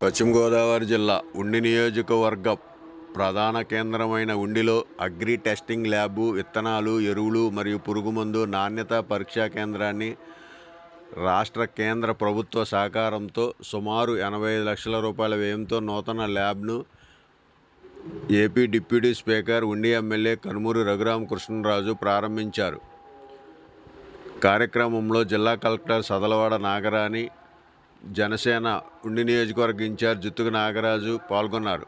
పశ్చిమ గోదావరి జిల్లా ఉండి నియోజకవర్గ ప్రధాన కేంద్రమైన ఉండిలో అగ్రి టెస్టింగ్ ల్యాబు, విత్తనాలు, ఎరువులు మరియు పురుగుమందు నాణ్యత పరీక్షా కేంద్రాన్ని రాష్ట్ర కేంద్ర ప్రభుత్వ సహకారంతో సుమారు 85 లక్షల రూపాయల వ్యయంతో నూతన ల్యాబ్ను ఏపీ డిప్యూటీ స్పీకర్, ఉండి ఎమ్మెల్యే కనుమూరి రఘురామకృష్ణరాజు ప్రారంభించారు. కార్యక్రమంలో జిల్లా కలెక్టర్ సదలవాడ నాగరాణి, జనసేన ఉండి నియోజకవర్గ ఇన్ఛార్జ్ జుత్తుక నాగరాజు పాల్గొన్నారు.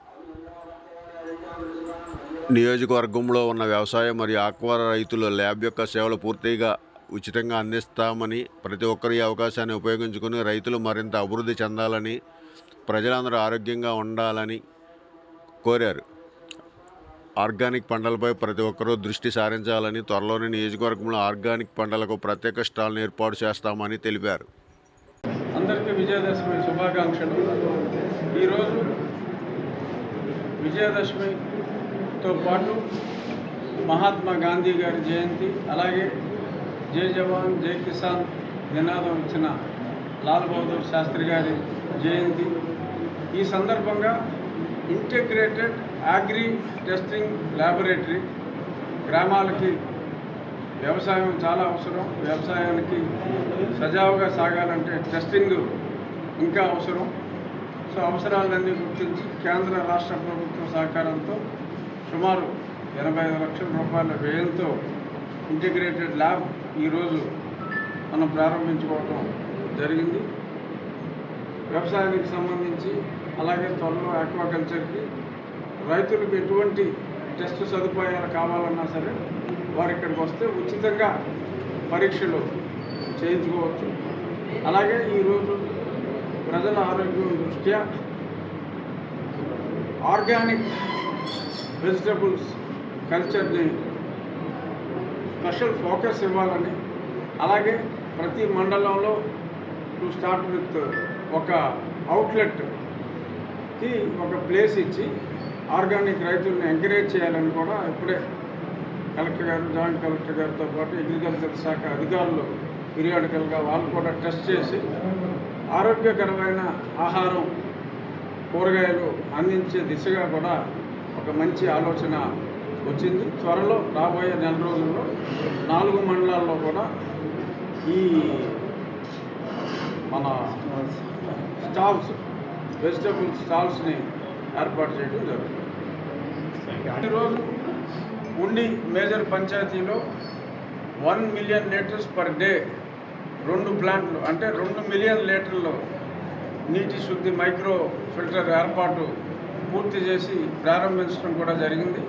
నియోజకవర్గంలో ఉన్న వ్యవసాయ మరియు ఆక్వా రైతులు ల్యాబ్ యొక్క సేవలు పూర్తిగా ఉచితంగా అందిస్తామని, ప్రతి ఒక్కరు ఈ అవకాశాన్ని ఉపయోగించుకుని రైతులు మరింత అభివృద్ధి చెందాలని, ప్రజలందరూ ఆరోగ్యంగా ఉండాలని కోరారు. ఆర్గానిక్ పంటలపై ప్రతి ఒక్కరూ దృష్టి సారించాలని, త్వరలోనే నియోజకవర్గంలో ఆర్గానిక్ పంటలకు ప్రత్యేక స్టాల్ను ఏర్పాటు చేస్తామని తెలిపారు. అందరికీ విజయదశమి శుభాకాంక్షలు. ఈరోజు విజయదశమితో పాటు మహాత్మా గాంధీ గారి జయంతి, అలాగే జై జవాన్ జై కిసాన్ నినాదం ఇచ్చిన లాల్ బహదూర్ శాస్త్రి గారి జయంతి. ఈ సందర్భంగా ఇంటిగ్రేటెడ్ అగ్రి టెస్టింగ్ ల్యాబొరేటరీ గ్రామాలకి వ్యవసాయం చాలా అవసరం. వ్యవసాయానికి సజావుగా సాగాలంటే టెస్టింగ్ ఇంకా అవసరం. సో అవసరాలన్నీ గుర్తించి కేంద్ర రాష్ట్ర ప్రభుత్వ సహకారంతో సుమారు 85 లక్షల రూపాయల వ్యయంతో ఇంటిగ్రేటెడ్ ల్యాబ్ ఈరోజు మనం ప్రారంభించుకోవడం జరిగింది. వ్యవసాయానికి సంబంధించి, అలాగే త్వరలో ఆక్వాకల్చర్కి రైతులకు ఎటువంటి టెస్ట్ సదుపాయాలు కావాలన్నా సరే వారు ఇక్కడికి వస్తే ఉచితంగా పరీక్షలు చేయించుకోవచ్చు. అలాగే ఈరోజు ప్రజల ఆరోగ్యం దృష్ట్యా ఆర్గానిక్ వెజిటబుల్స్ కల్చర్ని స్పెషల్ ఫోకస్ ఇవ్వాలని, అలాగే ప్రతి మండలంలో టు స్టార్ట్ విత్ ఒక అవుట్లెట్కి ఒక ప్లేస్ ఇచ్చి ఆర్గానిక్ రైతుల్ని ఎంకరేజ్ చేయాలని కూడా ఇప్పుడే కలెక్టర్ గారు, జాయింట్ కలెక్టర్ గారితో పాటు అగ్రికల్చర్ శాఖ అధికారులు పీరియాడికల్గా వాళ్ళు కూడా టెస్ట్ చేసి ఆరోగ్యకరమైన ఆహారం, కూరగాయలు అందించే దిశగా కూడా ఒక మంచి ఆలోచన వచ్చింది. త్వరలో రాబోయే నెల రోజుల్లో 4 మండలాల్లో కూడా ఈ మన స్టాల్స్, వెజిటబుల్ స్టాల్స్ని ఏర్పాటు చేయడం జరుగుతుంది. ఈరోజు ఉండి మేజర్ పంచాయతీలో 1 మిలియన్ లీటర్స్ పర్ డే 2 ప్లాంట్లు, అంటే 2 మిలియన్ లీటర్లు నీటి శుద్ధి మైక్రో ఫిల్టర్ ఏర్పాటు పూర్తి చేసి ప్రారంభించడం కూడా జరిగింది.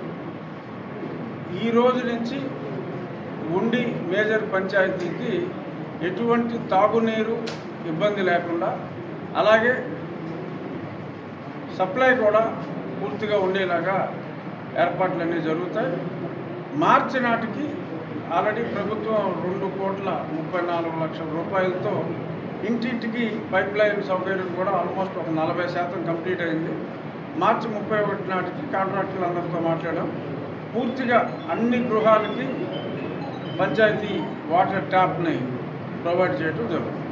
ఈ రోజు నుంచి ఉండి మేజర్ పంచాయతీకి ఎటువంటి తాగునీరు ఇబ్బంది లేకుండా, అలాగే సప్లై కూడా పూర్తిగా ఉండేలాగా ఏర్పాట్లన్నీ జరుగుతాయి. మార్చి నాటికి ఆల్రెడీ ప్రభుత్వం 2,34,00,000 రూపాయలతో ఇంటింటికి పైప్ లైన్ సౌకర్యం కూడా ఆల్మోస్ట్ ఒక 40% కంప్లీట్ అయింది. మార్చి 31 నాటికి కాంట్రాక్టర్లందరితో మాట్లాడాం. పూర్తిగా అన్ని గృహాలకి పంచాయతీ వాటర్ ట్యాప్ని ప్రొవైడ్ చేయడం జరుగుతుంది.